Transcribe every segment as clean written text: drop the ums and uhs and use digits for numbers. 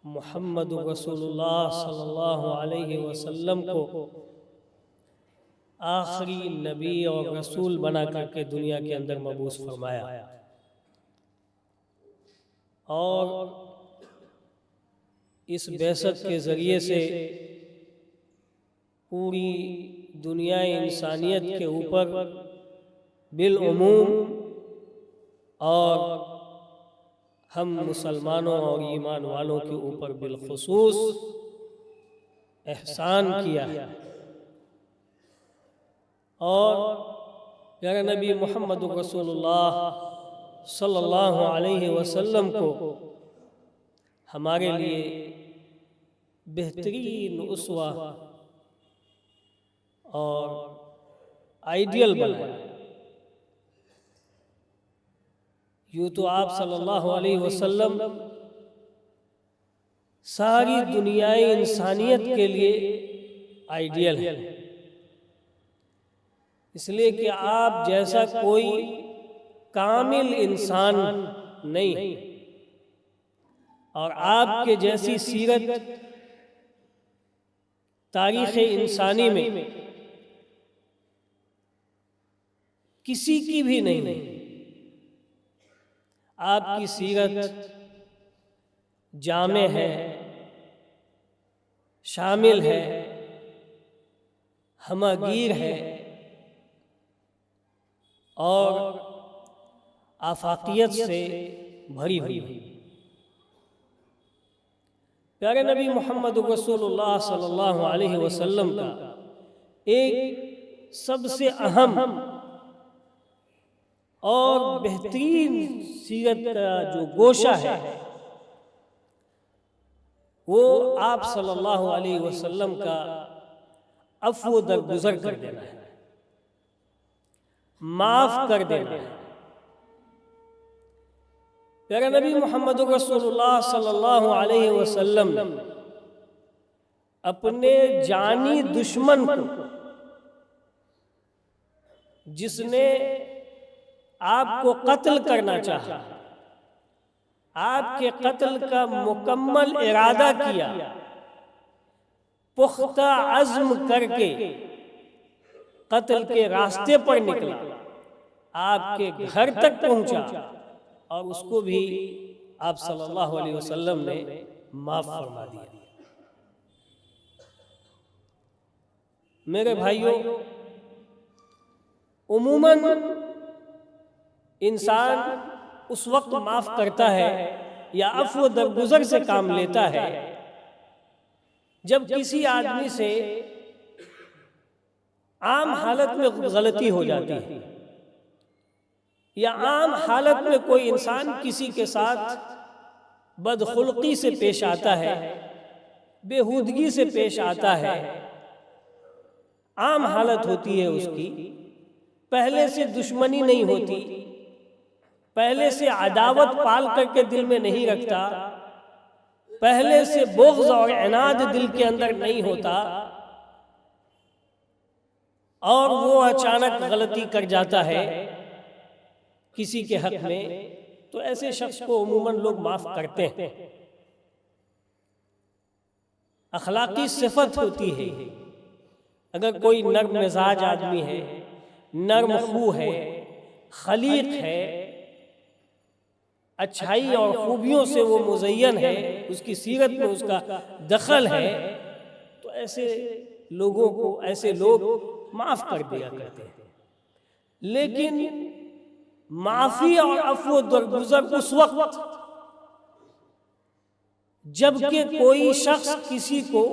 محمد رسول اللہ صلی اللہ علیہ وسلم کو آخری نبی اور رسول بنا کر کے دنیا کے اندر مبعوث فرمایا، اور اس بعثت کے ذریعے سے پوری دنیا انسانیت کے اوپر بالعموم اور ہم مسلمانوں اور ایمان والوں کے اوپر بالخصوص احسان کیا ہے، اور پیارے نبی محمد رسول اللہ صلی اللہ علیہ وسلم کو ہمارے لیے بہترین اسوہ اور آئیڈیل بنایا۔ یوں تو آپ صلی اللہ علیہ وسلم ساری دنیا انسانیت کے لیے آئیڈیل ہے، اس لیے کہ آپ جیسا کوئی کامل انسان نہیں، اور آپ کے جیسی سیرت تاریخ انسانی میں کسی کی بھی نہیں۔ آپ کی سیرت جامع ہے، شامل ہے، ہمہ گیر ہے، اور آفاقیت سے بھری ہوئی ہے۔ پیارے نبی محمد رسول اللہ صلی اللہ علیہ وسلم کا ایک سب سے اہم اور بہترین سیرت کا جو گوشہ ہے وہ آپ صلی اللہ علیہ وسلم کا عفو درگزر کر دینا ہے، معاف کر دینا ہے۔ پیارے نبی محمد رسول اللہ صلی اللہ علیہ وسلم اپنے جانی دشمن کو، جس نے آپ کو قتل کرنا چاہا، آپ کے قتل کا مکمل ارادہ کیا، پختہ عزم کر کے قتل کے راستے پر نکلا، آپ کے گھر تک پہنچا، اور اس کو بھی آپ صلی اللہ علیہ وسلم نے معاف فرما دیا۔ میرے بھائیوں، عموماً انسان اس وقت معاف کرتا ہے یا عفو درگزر سے کام لیتا ہے جب کسی آدمی سے عام حالت میں غلطی ہو جاتی ہے، یا عام حالت میں کوئی انسان کسی کے ساتھ بدخلقی سے پیش آتا ہے، بےہودگی سے پیش آتا ہے، عام حالت ہوتی ہے اس کی، پہلے سے دشمنی نہیں ہوتی، پہلے سے عداوت پال کر کے دل میں نہیں رکھتا، پہلے سے بغض اور عناد دل کے اندر نہیں ہوتا، اور وہ اچانک غلطی کر جاتا ہے کسی کے حق میں، تو ایسے شخص کو عموماً لوگ معاف کرتے ہیں۔ اخلاقی صفت ہوتی ہے، اگر کوئی نرم مزاج آدمی ہے، نرم خو ہے، خلیق ہے، اچھائی اور خوبیوں سے وہ مزین ہے، اس کی سیرت میں اس کا دخل ہے، تو ایسے لوگوں کو، ایسے لوگ معاف کر دیا کرتے ہیں۔ لیکن معافی اور عفو درگزر اس وقت جبکہ کوئی شخص کسی کو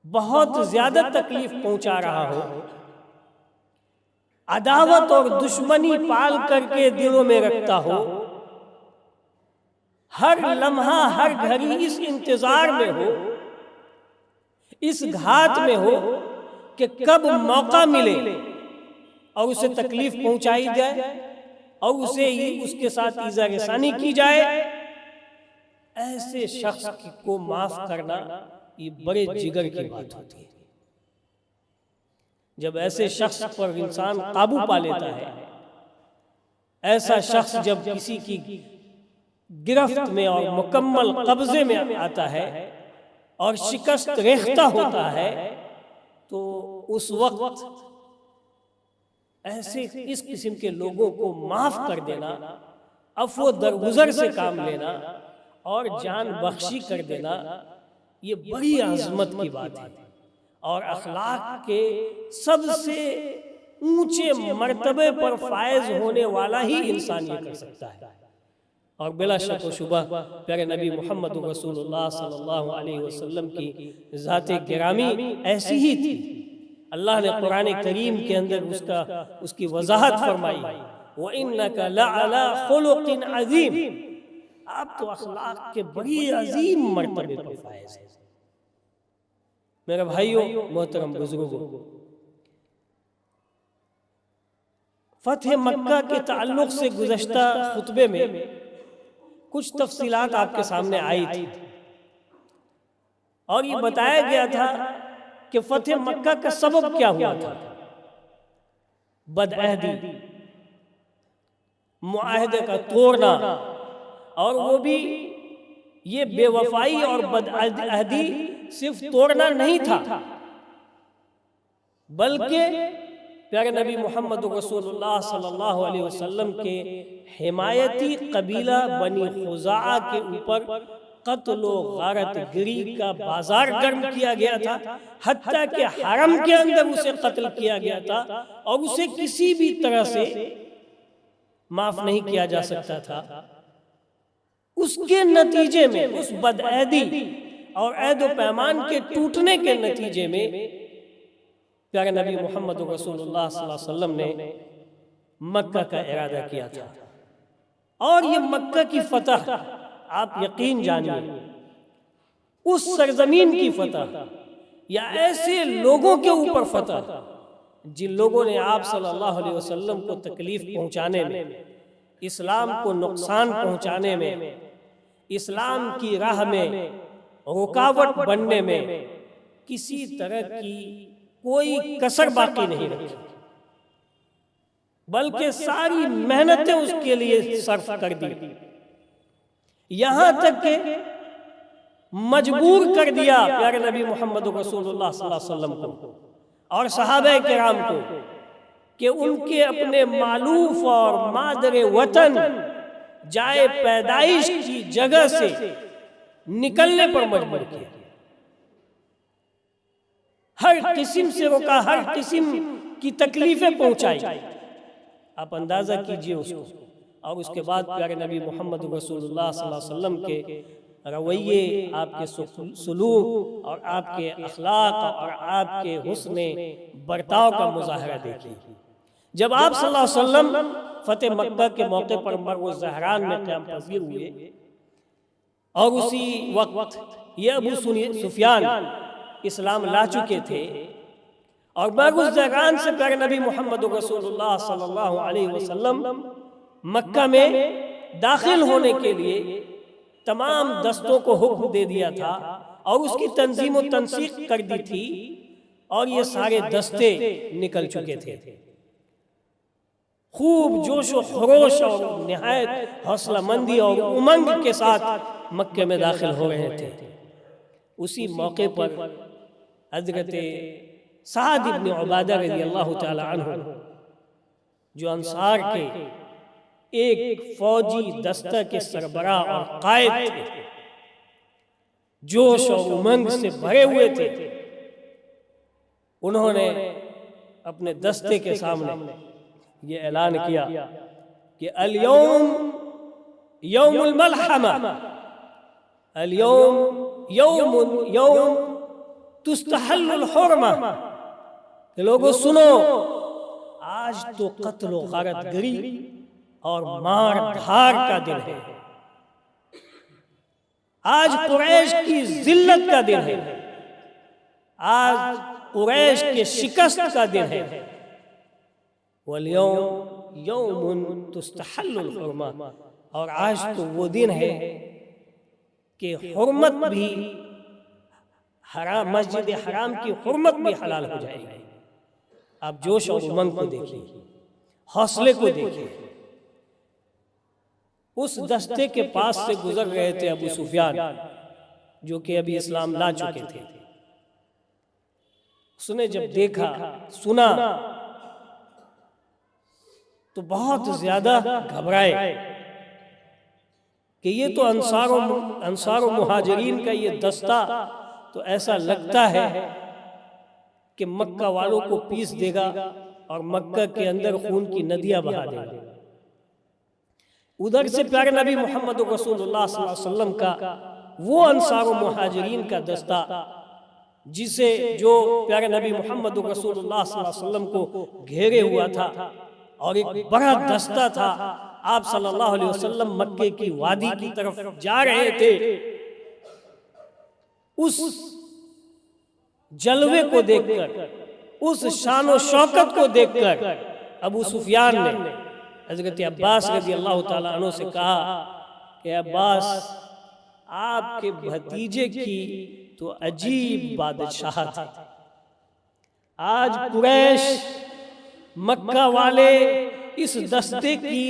بہت زیادہ تکلیف پہنچا رہا ہو، عداوت اور دشمنی پال کر کے دلوں میں رکھتا ہو، ہر لمحہ ہر گھڑی اس انتظار میں ہو، اس گھات میں ہو کہ کب موقع ملے اور اسے تکلیف پہنچائی جائے اور اسے ہی اس کے ساتھ ایذا رسانی کی جائے، ایسے شخص کو معاف کرنا یہ بڑے جگر کی بات ہوتی ہے۔ جب ایسے شخص پر انسان قابو پا لیتا ہے، ایسا شخص جب کسی کی گرفت میں اور مکمل قبضے میں آتا ہے اور شکست ریختہ ہوتا ہے، تو اس وقت ایسے اس قسم کے لوگوں کو معاف کر دینا، عفو درگزر سے کام لینا اور جان بخشی کر دینا، یہ بڑی عظمت کی بات ہے اور اخلاق کے سب سے اونچے مرتبے پر فائز ہونے والا ہی انسان یہ کر سکتا ہے۔ اور بلا شک و شبہ پیارے نبی محمد رسول اللہ صلی اللہ علیہ وسلم کی ذات گرامی ایسی ہی تھی۔ اللہ نے قرآن کریم کے اندر اس کی وضاحت فرمائی، وَإِنَّكَ لَعَلَىٰ خُلُقٍ عَظِيمٍ، آپ تو اخلاق کے بڑی عظیم مرتبے پر فائز ہیں۔ میرے بھائیوں، محترم بزرگوں، فتح مکہ کے تعلق سے گزشتہ خطبے میں کچھ تفصیلات آپ کے سامنے آئی تھی اور یہ بتایا گیا تھا کہ فتح مکہ کا سبب کیا ہوا تھا۔ بدعہدی، معاہدے کا توڑنا، اور وہ بھی یہ بے وفائی اور بدعہدی صرف توڑنا نہیں تھا، بلکہ پیارے نبی محمد رسول اللہ صلی اللہ علیہ وسلم کے حمایتی قبیلہ بنی خزاعہ کے اوپر قتل و غارت گری کا بازار گرم کیا گیا تھا، حتیٰ کہ حرم کے اندر اسے قتل کیا گیا تھا اور اسے کسی بھی طرح سے معاف نہیں کیا جا سکتا تھا۔ اس کے نتیجے میں، اس بدعہدی اور عہد و پیمان کے ٹوٹنے کے نتیجے میں پیارے نبی محمد رسول اللہ صلی اللہ علیہ وسلم نے مکہ کا ارادہ کیا تھا، اور یہ مکہ کی فتح، آپ یقین جانیے، اس سرزمین کی فتح یا ایسے لوگوں کے اوپر فتح جن لوگوں نے آپ صلی اللہ علیہ وسلم کو تکلیف پہنچانے میں، اسلام کو نقصان پہنچانے میں، اسلام کی راہ میں رکاوٹ بننے میں کسی طرح کی کوئی کسر باقی نہیں رکھی، بلکہ ساری محنتیں اس کے لیے صرف کر دی، یہاں تک کہ مجبور کر دیا پیارے نبی محمد رسول اللہ صلی اللہ علیہ وسلم کو اور صحابہ کرام کو کہ ان کے اپنے مالوف اور مادر وطن، جائے پیدائش کی جگہ سے نکلنے پر مجبور کیا، ہر قسم سے روکا، ہر قسم کی تکلیفیں پہنچائی۔ آپ اندازہ کیجئے اس کو، اور اس کے بعد پیارے نبی محمد رسول اللہ صلی اللہ علیہ وسلم کے رویے، آپ کے سلوک اور آپ کے اخلاق اور آپ کے حسن برتاؤ کا مظاہرہ دیکھیں۔ جب آپ صلی اللہ علیہ وسلم فتح مکہ کے موقع پر مرو زہران میں قیام پذیر ہوئے، اور اسی وقت یہ ابو سفیان اسلام لا چکے تھے، اور مرو زہران سے پیارے نبی محمد رسول اللہ صلی اللہ علیہ وسلم مکہ میں داخل ہونے کے لیے تمام دستوں کو حکم دے دیا تھا اور اس کی تنظیم و تنسیق کر دی تھی، اور یہ سارے دستے نکل چکے تھے، خوب جوش و خروش اور نہایت حوصلہ مندی اور امنگ کے ساتھ مکہ میں داخل ہو رہے تھے۔ اسی موقع پر حضرت سعد بن عبادہ رضی اللہ تعالی عنہ، جو انصار کے ایک فوجی دستہ کے سربراہ اور قائد تھے، جوش اور امنگ سے بھرے ہوئے تھے، انہوں نے اپنے دستے کے سامنے یہ اعلان کیا کہ الیوم یوم الملحمہ، الیوم یوم تستحل الحرمہ، کہ لوگوں سنو، آج تو قتل و غارت گری اور مار دھار کا دن ہے، آج قریش کی ذلت کا دن ہے، آج قریش کے شکست کا دن ہے، وَالْيَوْمُ يَوْمٌ تُسْتَحَلُّ الْحُرْمَةِ، اور آج تو وہ دن ہے کہ حرمت بھی حرام، مسجد حرام کی حرمت بھی حلال ہو جائے گی۔ آپ جوش اور امنگ کو دیکھیں، حوصلے کو دیکھیں۔ اس دستے کے پاس سے گزر رہے تھے ابو سفیان، جو کہ ابھی اسلام لا چکے تھے۔ اس نے جب دیکھا سنا تو بہت زیادہ گھبرائے کہ یہ تو انصار و مہاجرین کا یہ دستہ تو ایسا لگتا ہے کہ مکہ والوں کو پیس دے گا اور مکہ کے اندر خون کی ندیاں بہا دے گا۔ ادھر سے پیارے نبی محمد رسول اللہ صلی اللہ علیہ وسلم کا وہ انصار و مہاجرین کا دستہ جسے جو پیارے نبی محمد رسول اللہ صلی اللہ علیہ وسلم کو گھیرے ہوا تھا اور ایک بڑا دستہ تھا، آپ صلی اللہ علیہ وسلم مکے کی وادی کی طرف جا رہے تھے۔ اس جلوے کو دیکھ کر، اس شان و شوکت کو دیکھ کر ابو سفیان نے حضرت عباس رضی اللہ تعالیٰ عنہ سے کہا کہ عباس، آپ کے بھتیجے کی تو عجیب بادشاہت ہے۔ آج قریش مکہ والے اس دستے کی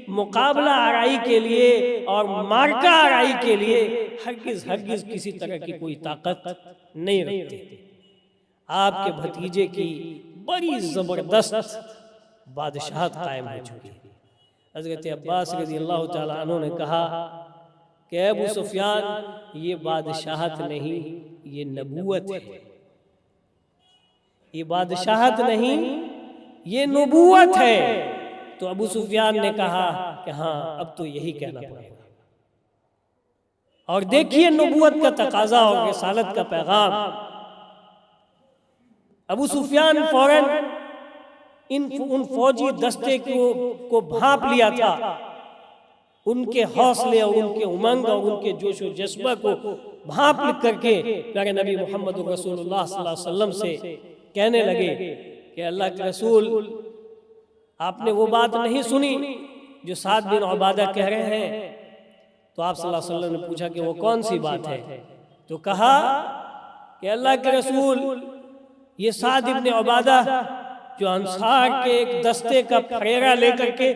مقابلہ آرائی کے لیے اور مارکہ آرائی کے لیے ہرگز کسی طرح کی کوئی طاقت نہیں رکھتے۔ آپ کے بھتیجے کی بڑی زبردست بادشاہت قائم ہو چکی۔ حضرت عباس رضی اللہ تعالیٰ عنہ نے کہا کہ ابو سفیان، یہ بادشاہت نہیں، یہ نبوت ہے۔ یہ بادشاہت نہیں، یہ نبوت ہے۔ تو ابو سفیان نے کہا کہ ہاں، اب تو یہی کہنا پڑے گا۔ اور دیکھیے نبوت کا تقاضا اور رسالت کا پیغام۔ ابو سفیان فوراً ان فوجی دستے کو بھانپ لیا تھا، ان کے حوصلے اور ان کے امنگ اور ان کے جوش و جذبہ کو بھانپ کر کے پیارے نبی محمد رسول اللہ صلی اللہ علیہ وسلم سے کہنے لگے کہ اللہ کے رسول، آپ نے وہ بات نہیں سنی جو سعد بن عبادہ کہہ رہے ہیں؟ تو آپ صلی اللہ علیہ وسلم نے پوچھا کہ وہ کون سی بات ہے؟ تو کہا کہ اللہ کے رسول، یہ سعد بن عبادہ جو انصار کے ایک دستے کا پھریرا لے کر کے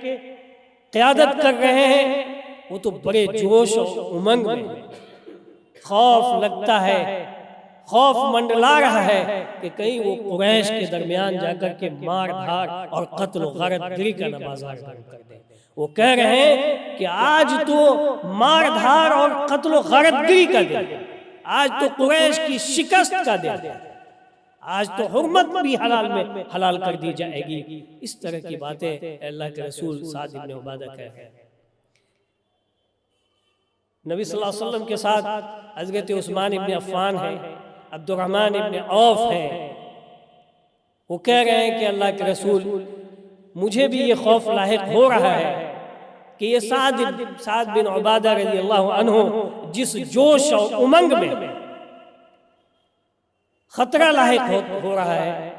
قیادت کر رہے ہیں، وہ تو بڑے جوش و امنگ میں، خوف لگتا ہے، خوف منڈلا رہا ہے کہ کہیں وہ قریش کے درمیان جا کر کے مار دھاڑ اور قتل و غارت گری کا نمازار کر دیں۔ وہ کہہ رہے ہیں کہ آج تو مار دھاڑ اور قتل و غارت گری کا دن، آج تو قریش کی شکست کا دن، آج تو حرمت بھی حلال کر دی جائے گی۔ اس طرح کی باتیں اللہ کے رسول سعد بن عبادہ کہہ رہے ہیں۔ نبی صلی اللہ علیہ وسلم کے ساتھ حضرت عثمان ابن عفان ہیں، عبد الرحمن ابن عوف ہیں۔ وہ کہہ رہے ہیں کہ اللہ کے رسول، مجھے بھی یہ خوف لاحق ہو رہا ہے کہ یہ سعد بن عبادہ رضی اللہ عنہ جس جوش اور امنگ میں خطرہ لاحق ہو رہا ہے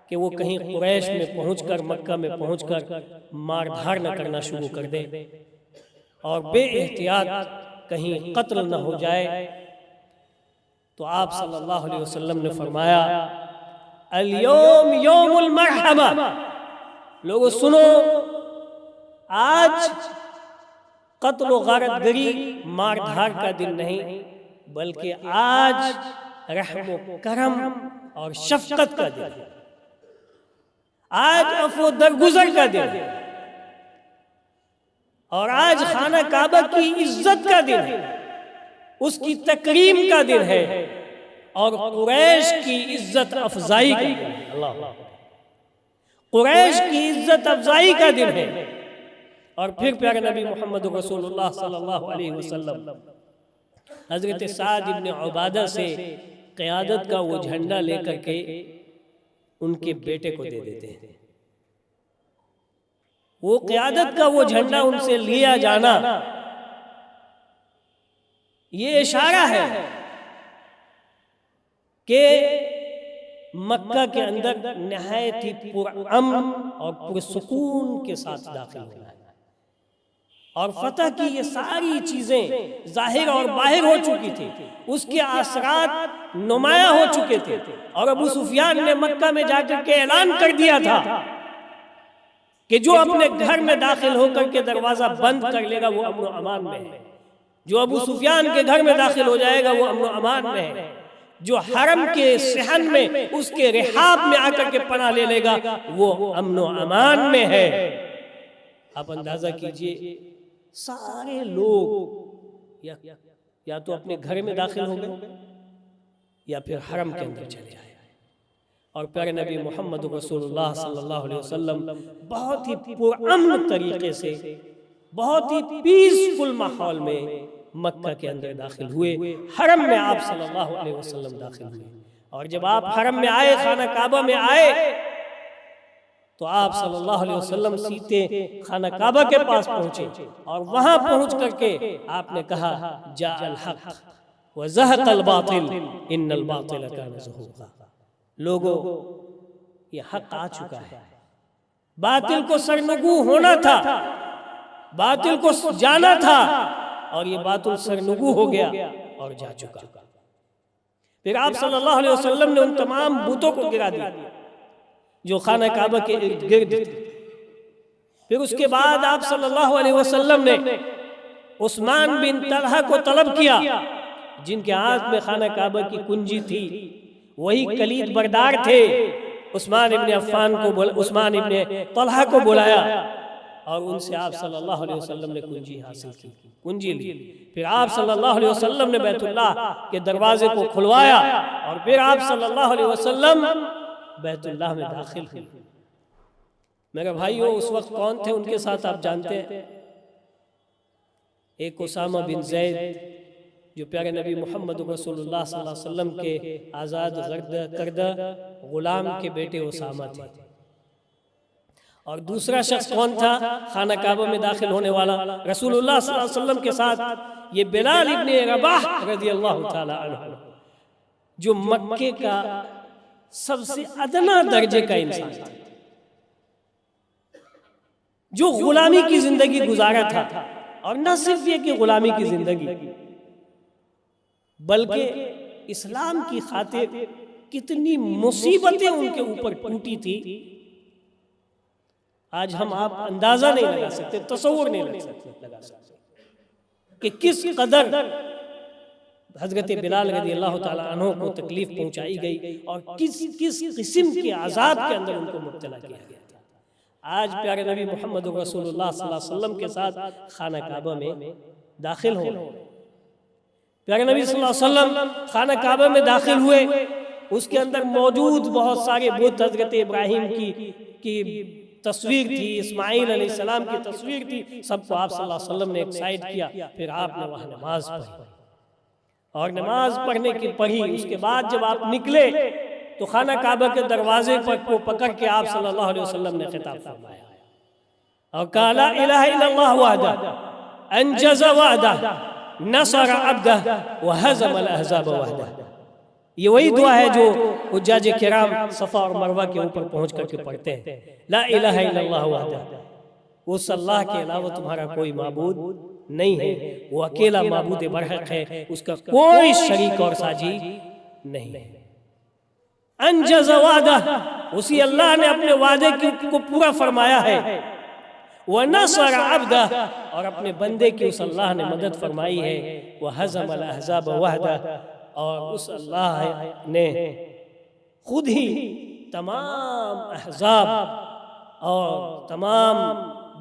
کہ وہ کہیں قریش میں پہنچ کر، مکہ میں پہنچ کر مار دھاڑ نہ کرنا شروع کر دے اور بے احتیاط کہیں قتل نہ ہو جائے۔ تو آپ صلی اللہ علیہ وسلم نے فرمایا، الیوم یوم المرحمہ، لوگو سنو، آج قتل و غارت گری مار دھاڑ کا دن نہیں، بلکہ آج رحم و کرم اور شفقت کا دن، آج عفو درگزر کا دن، اور آج خانہ کعبہ کی عزت کا دن ہے، اس کی تکریم کا دن ہے، اور قریش کی عزت افزائی کا دن ہے۔ اللہ، قریش کی عزت افزائی کا دن ہے۔ اور پھر پیارے نبی محمد رسول اللہ صلی اللہ علیہ وسلم حضرت سعد بن عبادہ سے قیادت کا وہ جھنڈا لے کر کے ان کے بیٹے کو دے دیتے ہیں۔ وہ قیادت کا وہ جھنڈا ان سے لیا جانا، یہ اشارہ ہے کہ مکہ کے اندر نہایت ہی پرامن اور پرسکون کے ساتھ داخل ہونا ہے، اور فتح کی یہ ساری چیزیں ظاہر اور باہر ہو چکی تھی، اس کے اثرات نمایاں ہو چکے تھے، اور ابو سفیان نے مکہ میں جا کر کے اعلان کر دیا تھا کہ جو اپنے گھر میں داخل ہو کر کے دروازہ بند کر لے گا وہ امن و امان میں ہے، جو ابو سفیان کے گھر میں داخل ہو جائے گا وہ امن و امان میں ہے، جو حرم کے صحن میں اس کے رحاب میں آ کر کے پناہ لے لے گا وہ امن و امان میں ہے۔ آپ اندازہ کیجئے سارے لوگ یا تو اپنے گھر میں داخل ہو گئے یا پھر حرم کے اندر چلے آئے، اور پیارے نبی محمد رسول اللہ صلی اللہ علیہ وسلم بہت ہی پرامن طریقے سے، بہت ہی پیسفل ماحول میں مکہ کے اندر داخل ہوئے، حرم میں آپ صلی اللہ علیہ وسلم داخل ہوئے۔ اور جب آپ حرم میں آئے، خانہ کعبہ میں آئے، تو آپ صلی اللہ علیہ وسلم سیدھے خانہ کعبہ کے پاس پہنچے، اور وہاں پہنچ کر کے آپ نے کہا جاء الحق وزہق الباطل ان الباطل کان زہوقا، لوگوں یہ حق آ چکا ہے، باطل کو سرنگو ہونا تھا، باطل کو جانا تھا، اور یہ باطل سرنگو ہو گیا اور جا چکا۔ پھر آپ صلی اللہ علیہ وسلم نے ان تمام بتوں کو گرا دیا جو خانہ کعبہ کے ارد گرد تھے۔ پھر اس کے بعد آپ صلی اللہ علیہ وسلم نے عثمان بن طلحہ کو طلب کیا، جن کے ہاتھ میں خانہ کعبہ کی کنجی تھی، وہی کلید بردار تھے۔ عثمان ابن طلحہ کو بلایا اور ان سے آپ صلی اللہ علیہ وسلم نے کنجی حاصل کی، کنجی لی۔ پھر آپ صلی اللہ علیہ وسلم نے بیت اللہ کے دروازے کو کھلوایا، اور پھر آپ صلی اللہ علیہ وسلم بیت اللہ میں داخل ہوئے۔ میرے بھائیو، اس وقت کون تھے ان کے ساتھ آپ جانتے ہیں؟ ایک اسامہ بن زید جو پیارے نبی محمد رسول اللہ صلی اللہ علیہ وسلم کے آزاد کردہ غلام کے بیٹے اسامہ تھے، اور دوسرا شخص کون تھا خانہ کعبہ میں داخل ہونے والا رسول اللہ صلی اللہ علیہ وسلم کے ساتھ؟ یہ بلال ابن رباح رضی اللہ تعالی عنہ، جو مکے کا سب سے ادنا درجے کا انسان تھا، جو غلامی کی زندگی گزارا تھا، اور نہ صرف یہ کہ غلامی کی زندگی بلکہ اسلام کی خاطر کتنی مصیبتیں ان کے اوپر ٹوٹی تھی، آج ہم آپ اندازہ نہیں لگا سکتے، تصور نہیں لگا سکتے کہ کس قدر حضرت بلال رضی اللہ تعالی عنہ کو تکلیف پہنچائی گئی اور کس قسم کے عذاب کے اندر ان کو مبتلا کیا گیا تھا۔ آج پیارے نبی محمد رسول اللہ صلی اللہ علیہ وسلم کے ساتھ خانہ کعبہ میں داخل ہو، پیارے نبی صلی اللہ علیہ وسلم خانہ کعبہ میں داخل ہوئے، اس کے اندر موجود بہت سارے بت، حضرت ابراہیم کی تصویر تھی، اسماعیل علیہ السلام کی تصویر تھی، سب کو آپ صلی اللہ علیہ وسلم نے ایک سائیڈ کیا۔ پھر آپ نے وہاں نماز پڑھی، اور نماز پڑھنے کی پڑھی، اس کے بعد جب آپ نکلے تو خانہ کعبہ کے دروازے کو پکڑ کے آپ صلی اللہ علیہ وسلم نے خطاب فرمایا اور کہا لا الہ الا اللہ وحدہ انجز وعدہ نصر عبدہ وہزم الاحزاب وحدہ۔ یہ وہی دعا ہے جو حجاج کرام صفا اور مروہ کے اوپر پہنچ کر کے پڑھتے ہیں، لا الہ الا اللہ وحدہ، اس اللہ کے علاوہ تمہارا کوئی معبود نہیں ہے، وہ اکیلا معبود برحق ہے، اس کا کوئی شریک اور ساجی نہیں ہے۔ انجز وعدہ، اسی اللہ نے اپنے وعدے کو پورا فرمایا ہے، وَنَصَرَ عَبْدَهُ، اور اپنے بندے کی اس اللہ نے مدد فرمائی ہے، وَحَزَمَ الْأَحْزَابَ وَحْدَهُ، اور اس اللہ نے خود ہی تمام احزاب اور تمام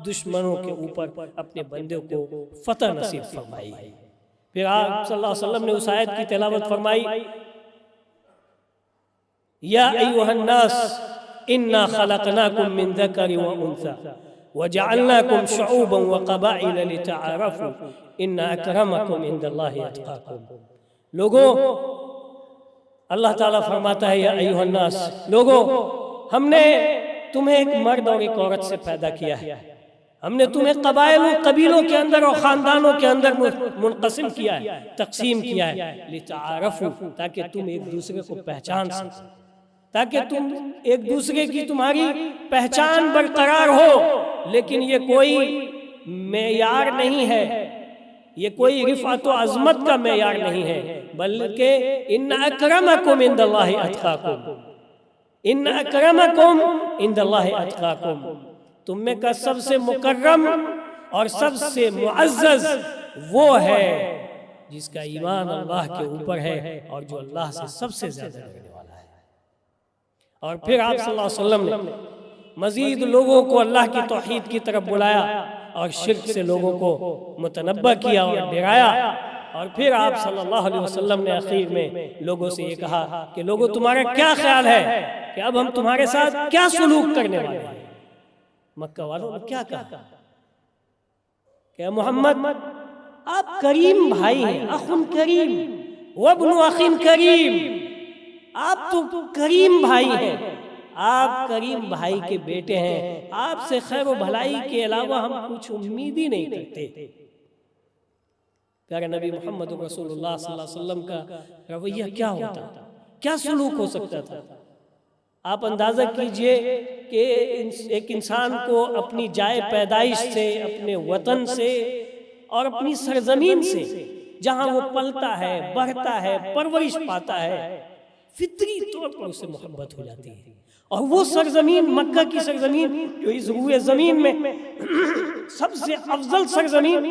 دشمنوں کے اوپر اپنے بندے کو فتح نصیب فرمائی ہے۔ پھر آپ صلی اللہ علیہ وسلم نے اس آیت کی تلاوت فرمائی، یا ایوہ الناس انا خلقناکم من ذکر و انثى وجعلناکم شعوبا وقبائل لتعارفوا ان اکرمکم عند اللہ اتقاکم۔ لوگوں، اللہ تعالیٰ فرماتا ہے یا ایوہ الناس، لوگوں، ہم نے تمہیں ایک مرد اور ایک عورت سے پیدا کیا ہے، ہم نے تمہیں قبیلوں کے اندر اور خاندانوں کے اندر منقسم کیا ہے، تقسیم کیا ہے، لتعارفوا، تاکہ تم ایک دوسرے کو پہچان سکو، تاکہ تم ایک دوسرے کی تمہاری پہچان برقرار ہو۔ لیکن یہ کوئی معیار نہیں ہے، یہ کوئی رفعت و عظمت کا معیار نہیں ہے، بلکہ ان اکرمکم عند اللہ اتقاکم، ان اکرمکم عند اللہ اتقاکم، تم میں کا سب سے مکرم اور سب سے معزز وہ ہے جس کا ایمان اللہ کے اوپر ہے اور جو اللہ سے سب سے زیادہ ڈرنے والا ہے۔ اور پھر آپ صلی اللہ علیہ وسلم نے مزید لوگوں کو اللہ کی توحید کی طرف بلایا اور شرک سے لوگوں کو متنبہ کیا اور ڈرایا۔ اور پھر آپ صلی اللہ علیہ وسلم نے اخیر میں لوگوں سے یہ کہا کہ لوگوں تمہارا کیا خیال ہے کہ اب ہم تمہارے ساتھ کیا سلوک کرنے والے ہیں؟ مکہ والوں نے کیا کہا کہ محمد آپ کریم بھائی ہیں، اخ کریم وابن اخ کریم، آپ تو کریم بھائی ہیں، آپ کریم بھائی کے بیٹے ہیں، آپ سے خیر و بھلائی کے علاوہ ہم کچھ امید ہی نہیں کرتے۔ پیارے نبی محمد رسول اللہ صلی اللہ علیہ وسلم کا رویہ کیا ہوتا، کیا سلوک ہو سکتا تھا؟ آپ اندازہ کیجئے کہ ایک انسان کو اپنی جائے پیدائش سے، اپنے وطن سے اور اپنی سرزمین سے جہاں وہ پلتا ہے، بڑھتا ہے، پرورش پاتا ہے، فطری طور پر اسے محبت ہو جاتی ہے۔ اور وہ سرزمین مکہ کی سرزمین جو اس روئے زمین میں سب سے افضل سرزمین،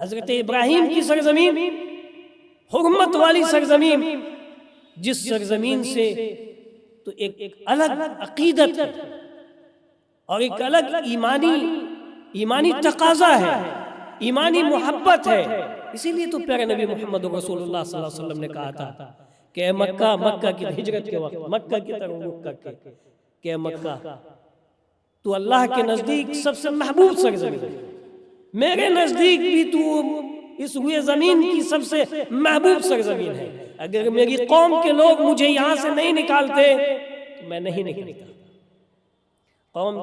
حضرت ابراہیم کی سرزمین، حرمت والی سرزمین، جس سرزمین سے تو ایک الگ عقیدت ہے اور ایک الگ ایمانی تقاضا ہے، ایمانی محبت ہے۔ اسی لیے تو پیارے نبی محمد رسول اللہ صلی اللہ علیہ وسلم نے کہا تھا کہ اے مکہ، مکہ کی ہجرت کے وقت مکہ کی طرف رخ کر کے کہ اے مکہ تو اللہ کے نزدیک سب سے محبوب سرزمین ہے، میرے نزدیک بھی تو اس ہوئے زمین کی سب سے محبوب سرزمین ہے۔ اگر میری قوم کے لوگ مجھے یہاں سے نہیں نکالتے تو میں نہیں نکلتا۔ قوم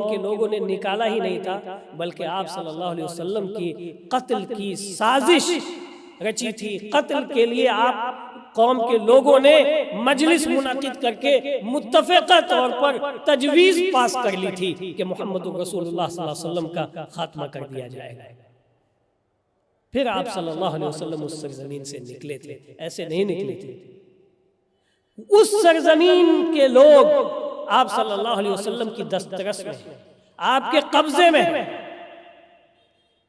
کے لوگوں نے نکالا ہی نہیں تھا، بلکہ آپ صلی اللہ علیہ وسلم کی قتل کی سازش رچی تھی۔ قتل کے لیے آپ قوم کے لوگوں نے مجلس منعقد کر کے متفقہ طور پر تجویز پاس کر لی تھی کہ محمد رسول اللہ صلی اللہ علیہ وسلم کا خاتمہ کر دیا جائے گا۔ پھر آپ صلی اللہ علیہ وسلم اس سرزمین سے نکلے تھے، ایسے نہیں نکلے تھے۔ اس سرزمین کے لوگ آپ صلی اللہ علیہ وسلم کی دسترس میں، آپ کے قبضے میں،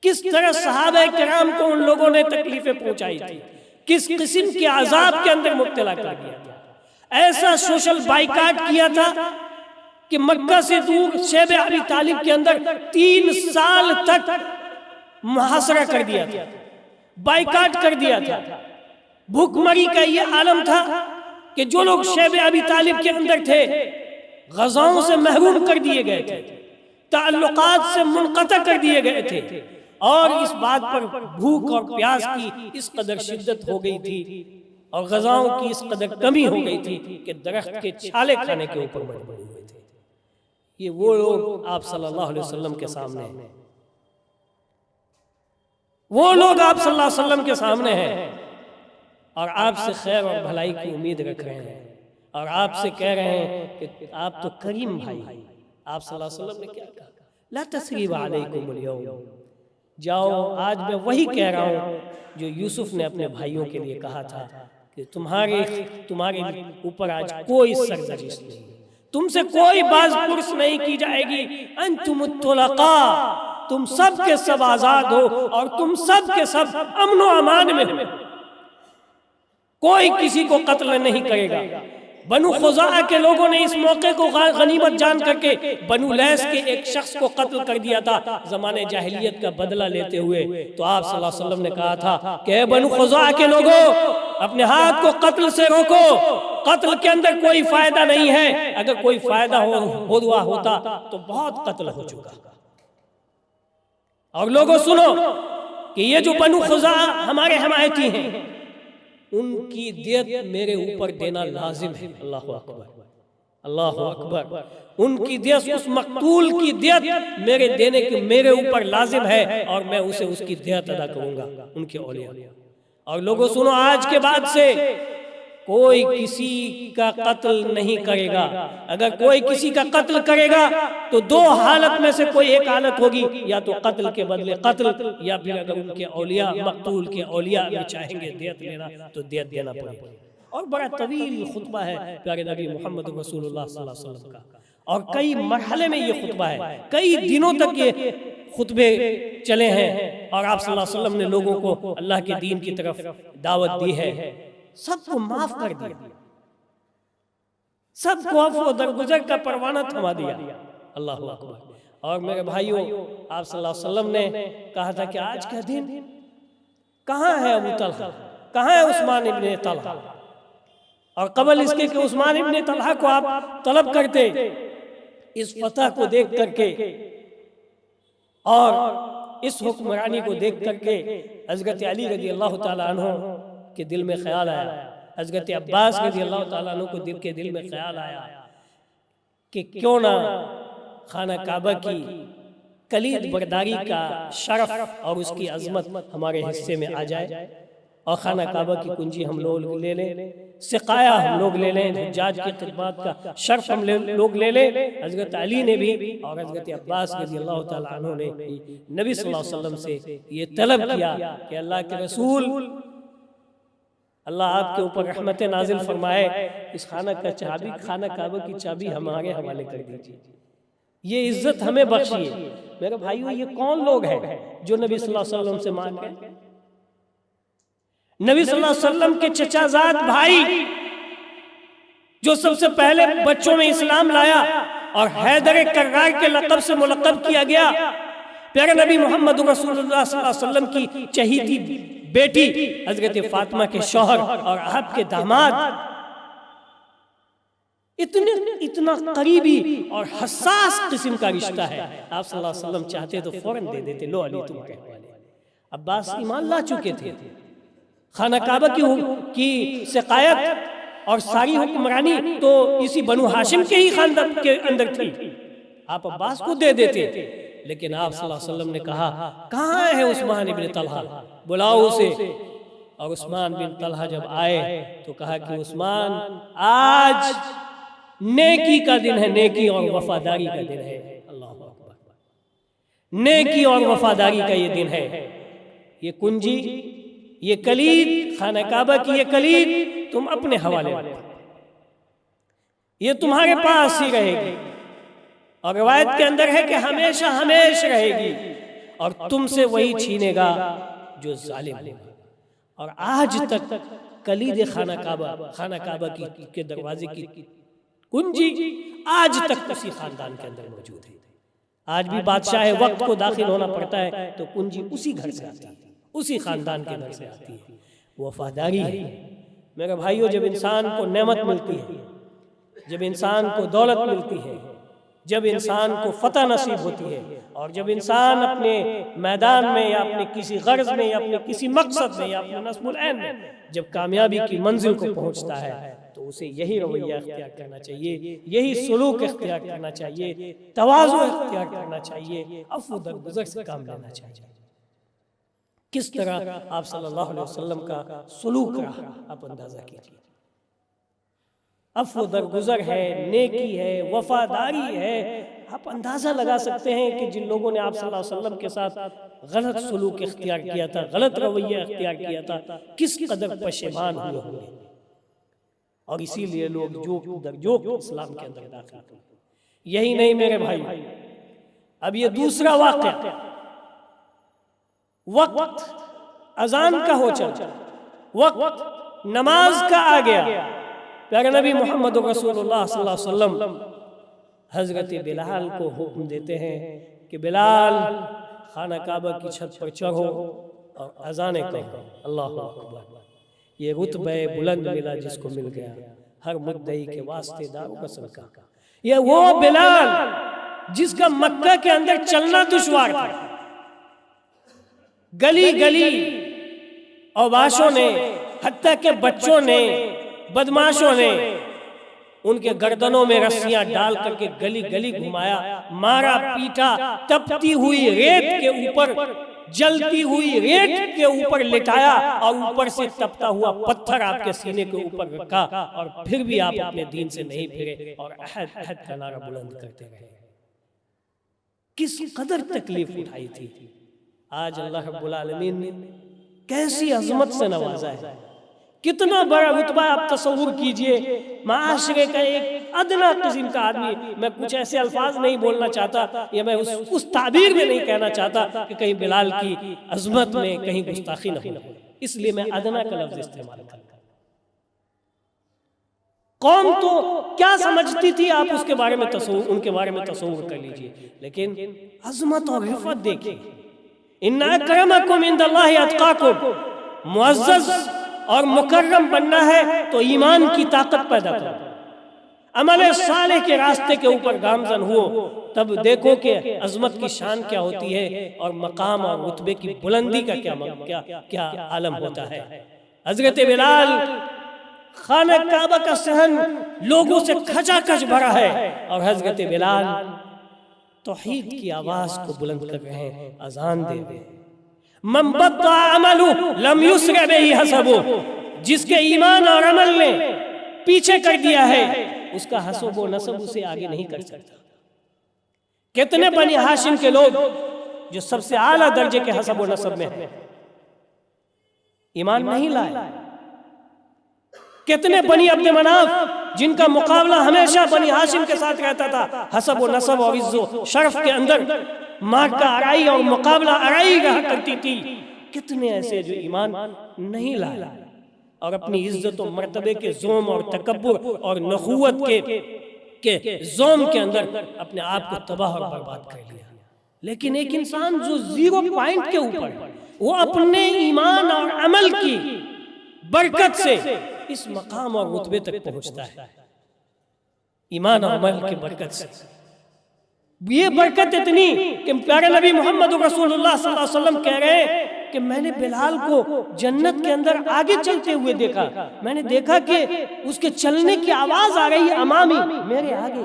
کس طرح صحابہ کرام کو ان لوگوں نے تکلیفیں پہنچائی تھی، کس قسم کے عذاب کے اندر مبتلا کر دیا تھا۔ ایسا سوشل بائیکاٹ کیا تھا کہ مکہ سے دور شیب ابی طالب کے اندر 3 سال تک محاصرہ کر دیا تھا، بائیکاٹ کر دیا تھا۔ بھوک مری کا یہ عالم تھا کہ جو لوگ شیب ابی طالب کے اندر تھے غزاؤں سے محروم کر دیے گئے تھے، تعلقات سے منقطع کر دیے گئے تھے، اور اس بات پر بھوک اور پیاس کی اس قدر شدت ہو گئی تھی اور غذاؤں کی اس قدر کمی ہو گئی تھی کہ درخت کے چھالے کھانے کے اوپر مجبور ہوئے تھے۔ یہ وہ لوگ آپ صلی اللہ علیہ وسلم کے سامنے ہیں، وہ لوگ آپ صلی اللہ علیہ وسلم کے سامنے ہیں اور آپ سے خیر اور بھلائی کی امید رکھ رہے ہیں اور آپ سے کہہ رہے ہیں کہ آپ تو کریم بھائی۔ آپ صلی اللہ علیہ وسلم نے کیا کہا؟ لا تثریب علیکم اليوم، جاؤ آج میں وہی کہہ رہا ہوں جو یوسف نے اپنے بھائیوں کے لیے کہا تھا کہ تمہارے اوپر آج کوئی سرزنش نہیں، تم سے کوئی باز پرس نہیں کی جائے گی، انتم الطلقاء، تم سب کے سب آزاد ہو اور تم سب کے سب امن و امان میں ہو، کوئی کسی کو قتل نہیں کرے گا۔ بنو خزاعہ کے لوگوں نے اس موقع کو غنیمت جان کر کے بنو لیس کے ایک شخص کو قتل کر دیا تھا زمانے جاہلیت کا بدلہ لیتے ہوئے، تو آپ صلی اللہ علیہ وسلم نے کہا تھا کہ اے بنو خزاعہ کے لوگوں، اپنے ہاتھ کو قتل سے روکو، قتل کے اندر کوئی فائدہ نہیں ہے، اگر کوئی فائدہ ہوا ہوتا تو بہت قتل ہو چکا۔ اور لوگوں سنو کہ یہ جو بنو خزاعہ ہمارے حمایتی ہیں، ان کی دیت میرے اوپر دینا لازم ہے۔ اللہ اکبر، اللہ اکبر، ان کی دیت، اس مقتول کی دیت میرے دینے کی میرے اوپر لازم ہے اور میں اسے اس کی دیت ادا کروں گا، ان کے اولیاء۔ اور لوگوں سنو، آج کے بعد سے کوئی کسی کا قتل نہیں کرے گا۔ اگر کوئی کسی کا قتل کرے گا تو 2 حالت میں سے کوئی ایک حالت ہوگی، یا تو قتل کے بدلے قتل، یا پھر اگر ان کے اولیاء، مقتول کے اولیاء بھی چاہیں گے دیت لینا تو دیت دینا پڑے گا۔ اور بڑا طویل خطبہ ہے پیارے نبی محمد رسول اللہ صلی اللہ علیہ وسلم کا، اور کئی مرحلے میں یہ خطبہ ہے، کئی دنوں تک یہ خطبے چلے ہیں، اور آپ صلی اللہ علیہ وسلم نے لوگوں کو اللہ کے دین کی طرف دعوت دی ہے، سب کو معاف کر دیا، سب کو عفو درگزر کا پروانہ تھما دیا۔ اللہ اکبر۔ اور میرے بھائیوں، آپ صلی اللہ علیہ وسلم نے کہا تھا کہ آج کا دن کہاں ہے ابو طلحہ، کہاں ہے عثمان ابن طلحہ، اور قبل اس کے کہ عثمان ابن طلحہ کو آپ طلب کرتے، اس فتح کو دیکھ کر کے اور اس حکمرانی کو دیکھ کر کے حضرت علی رضی اللہ تعالیٰ عنہ کے دل میں خیال آیا، حضرت عباس رضی اللہ تعالیٰ عنہ کو دل میں خیال آیا کہ کیوں نہ خانہ کعبہ کی کلید برداری کا شرف اور اس کی عظمت ہمارے حصے میں آ جائے، اور خانہ کعبہ کی کنجی ہم لوگ لے لیں، سقایا ہم لوگ لے لیں، حجاج کی خدمات کا شرف ہم لوگ لے لیں۔ حضرت علی نے بھی اور حضرت عباس رضی اللہ تعالیٰ عنہ نے نبی صلی اللہ علیہ وسلم سے یہ طلب کیا کہ اللہ کے رسول، اللہ آپ کے اوپر رحمت نازل فرمائے، اس خانہ کعبہ کی چابی ہمارے حوالے کر دیجیے، یہ عزت ہمیں بخشیے۔ میرے بھائیو، یہ کون لوگ ہیں جو نبی صلی اللہ علیہ وسلم سے مانگ گئے؟ نبی صلی اللہ علیہ وسلم کے چچا زاد بھائی، جو سب سے پہلے بچوں میں اسلام لایا اور حیدر کرار کے لقب سے ملقب کیا گیا، پیارے نبی محمد رسول اللہ صلی اللہ علیہ وسلم کی چہیتی بیٹی حضرت فاطمہ کے شوہر اور آپ کے داماد، اتنا قریبی اور حساس قسم کا رشتہ ہے۔ آپ صلی اللہ علیہ وسلم چاہتے تو فوراً دے دیتے، لو علی تمہارے حوالے۔ عباس ایمان لا چکے تھے، خانہ کعبہ کی سقایت اور ساری حکمرانی تو اسی بنو ہاشم کے ہی خاندان کے اندر تھی، آپ عباس کو دے دیتے، لیکن آپ صلی اللہ علیہ وسلم نے کہا کہاں ہے عثمان ابن طلحہ، بلاؤ اسے۔ اور عثمان بن طلحہ جب آئے تو کہا کہ عثمان، آج نیکی کا دن ہے، نیکی اور وفاداری کا دن ہے۔ اللہ اکبر، نیکی اور وفاداری کا یہ دن ہے۔ یہ کنجی، یہ کلید، خانہ کعبہ کی یہ کلید تم اپنے حوالے رکھو، یہ تمہارے پاس ہی رہے گی، اور روایت کے اندر ہے کہ ہمیشہ ہمیشہ رہے گی، اور تم سے وہی چھینے گا جو ظالم ہوگا۔ اور آج تک کلید خانہ کعبہ کے دروازے کی کنجی آج تک اسی خاندان کے اندر موجود ہے۔ آج بھی بادشاہ وقت کو داخل ہونا پڑتا ہے تو کنجی اسی گھر سے آتی ہے، اسی خاندان کے گھر سے آتی ہے۔ وفاداری ہے میرے بھائیو، جب انسان کو نعمت ملتی ہے، جب انسان کو دولت ملتی ہے، جب انسان کو فتح نصیب ہوتی ہے، اور جب انسان اپنے میدان میں یا اپنے کسی غرض میں یا اپنے کسی مقصد میں یا اپنے نصب العین میں جب کامیابی کی منزل کو پہنچتا ہے تو اسے یہی رویہ اختیار کرنا چاہیے، یہی سلوک اختیار کرنا چاہیے، تواضع اختیار کرنا چاہیے، عفو درگزر سے کام لینا چاہیے۔ کس طرح آپ صلی اللہ علیہ وسلم کا سلوک رہا، آپ اندازہ کیجیے۔ عفو درگزر ہے، نیکی ہے، وفاداری ہے۔ آپ اندازہ لگا سکتے ہیں کہ جن لوگوں نے آپ صلی اللہ علیہ وسلم کے ساتھ غلط سلوک اختیار کیا تھا، غلط رویہ اختیار کیا تھا، کس قدر پشیمان ہوئے ہوں گے، اور اسی لیے لوگ جوک در جوک اسلام کے اندر داخل ہوئے۔ یہی نہیں میرے بھائی، اب یہ دوسرا واقعہ، وقت اذان کا ہو چلا، وقت نماز کا آ گیا۔ پیارے نبی محمد رسول اللہ صلی اللہ علیہ وسلم حضرت بلال کو حکم دیتے ہیں کہ بلال خانہ کعبہ کی چھت پر چڑھو اور اذانیں کہو۔ اللہ اکبر، یہ رتبہ بلند ملا جس کو مل گیا، ہر مدعی کے واسطے دارو کا صدقہ۔ یہ وہ بلال جس کا مکہ کے اندر چلنا دشوار تھا، گلی گلی اوباشوں نے، حتیٰ کہ بچوں نے، بدماشوں نے ان کے گردنوں میں رسیاں ڈال کر کے گلی گلی گھمایا، مارا پیٹا، تپتی ہوئی ریت کے اوپر، جلتی ہوئی ریت کے اوپر لٹایا، اور اوپر سے تپتا ہوا پتھر آپ کے سینے کے اوپر رکھا، اور پھر بھی آپ اپنے دین سے نہیں پھرے اور عہد عہد کا نعرہ بلند کرتے رہے۔ کس قدر تکلیف اٹھائی تھی، آج اللہ رب العالمین نے کیسی عظمت سے نوازا ہے، کتنا بڑا رتبہ آپ تصور کیجئے، معاشرے کا ایک ادنا قسم کا آدمی. میں کچھ ایسے الفاظ نہیں بولنا چاہتا یا میں اس تعبیر میں نہیں کہنا چاہتا کہ کہیں بلال کی عظمت میں کہیں گستاخی نہ ہو، اس لیے میں ادنا کا لفظ استعمال کرتا. قوم تو کیا سمجھتی تھی آپ اس کے بارے میں ان کے بارے میں تصور کر لیجئے، لیکن عظمت اور رفعت دیکھیں. ان اکرمکم عند اللہ اتقاکم. معزز اور مکرم بننا ہے تو ایمان کی طاقت پیدا کرو، عمل صالح کے راستے کے اوپر گامزن ہو، تب دیکھو کہ عظمت کی شان کیا ہوتی ہے اور مقام اور رتبے کی بلندی کا کیا عالم ہوتا ہے. حضرت بلال، خانہ کعبہ کا صحن لوگوں سے کھچا کھچ بھرا ہے اور حضرت بلال توحید کی آواز کو بلند کر رہے ہیں، اذان دے رہے ہیں. من بطأ عمله لم يسرع به حسبه. جس کے ایمان اور عمل نے پیچھے کر دیا ہے اس کا حسب و نسب اسے آگے نہیں کر سکتا. کتنے بنی ہاشم کے لوگ جو سب سے اعلیٰ درجے کے حسب و نسب میں ہیں ایمان نہیں لائے. کتنے بنی عبد مناف جن کا مقابلہ ہمیشہ بنی ہاشم کے ساتھ رہتا تھا، حسب و نسب اور عز و شرف کے اندر مارکہ آرائی اور مقابلہ آرائی رہا کرتی تھی. کتنے ایسے جو ایمان نہیں لائے اور اپنی عزت و مرتبے کے زوم اور تکبر اور نخوت کے زوم کے اندر اپنے آپ کو تباہ اور برباد کر لیا. لیکن ایک انسان جو زیرو پوائنٹ کے اوپر وہ اپنے ایمان اور عمل کی برکت سے اس مقام اور رتبے تک پہنچتا ہے، ایمان اور عمل کی برکت سے. یہ برکت اتنی کہ پیارے نبی محمد رسول اللہ صلی اللہ علیہ وسلم کہہ رہے ہیں کہ میں نے بلال کو جنت کے اندر آگے چلتے ہوئے دیکھا. میں نے دیکھا کہ اس کے چلنے کی آواز آ رہی ہے امامی، میرے آگے.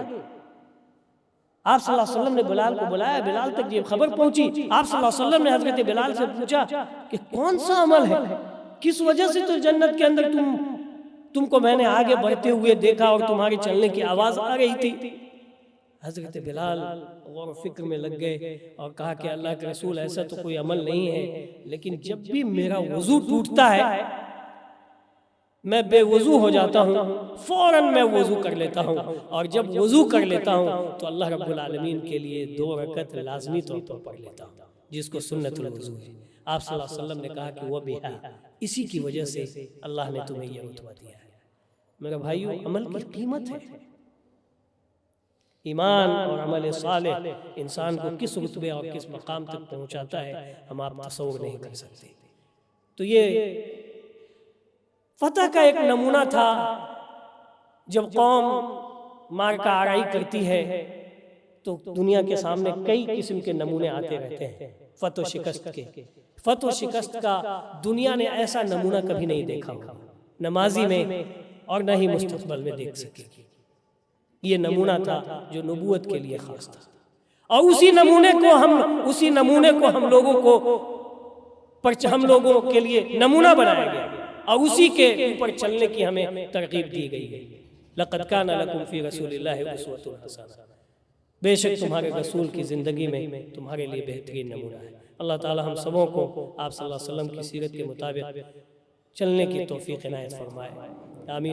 آپ صلی اللہ علیہ وسلم نے بلال کو بلایا، بلال تک یہ خبر پہنچی. آپ صلی اللہ علیہ وسلم نے حضرت بلال سے پوچھا کہ کون سا عمل ہے، کس وجہ سے تو جنت کے اندر تم کو میں نے آگے بڑھتے ہوئے دیکھا اور تمہاری چلنے کی آواز آ رہی تھی. حضرت بلال غور و فکر میں لگ گئے اور کہا کہ اللہ کے رسول ایسا تو کوئی عمل نہیں ہے، لیکن جب بھی میرا وضو ٹوٹتا ہے میں بے وضو ہو جاتا ہوں، فوراً میں وضو کر لیتا ہوں، اور جب وضو کر لیتا ہوں تو اللہ رب العالمین کے لیے 2 رکعت لازمی طور پر پڑھ لیتا ہوں، جس کو سنت الوضو ہے. آپ صلی اللہ علیہ وسلم نے کہا کہ وہ بہا، اسی کی وجہ سے اللہ نے تمہیں یہ رتبہ دیا ہے. میرے بھائیو، عمل کی قیمت ہے. ایمان اور عمل صالح انسان کو کس رتبے اور کس مقام تک پہنچاتا ہے ہم آپ تصور نہیں کر سکتے. تو یہ فتح کا ایک نمونہ تھا. جب قوم مارکہ آرائی کرتی ہے تو دنیا کے سامنے کئی قسم کے نمونے آتے رہتے ہیں فتح و شکست کے. فتح و شکست کا دنیا نے ایسا نمونہ کبھی نہیں دیکھا ہوگا، نہ ماضی میں اور نہ ہی مستقبل میں دیکھ سکے. یہ نمونہ تھا جو نبوت کے لیے خاص تھا، اور اسی نمونے کو ہم لوگوں کے لیے نمونہ بنایا گیا اور اسی کے اوپر چلنے کی ہمیں ترغیب دی گئی ہے. لقد کان لکم فی رسول اللہ اسوۃ حسنہ. بے شک تمہارے رسول کی زندگی میں تمہارے لیے بہترین نمونہ ہے. اللہ تعالی ہم سبوں کو آپ صلی اللہ علیہ وسلم کی سیرت کے مطابق چلنے کی توفیق عنایت فرمائے. آمین.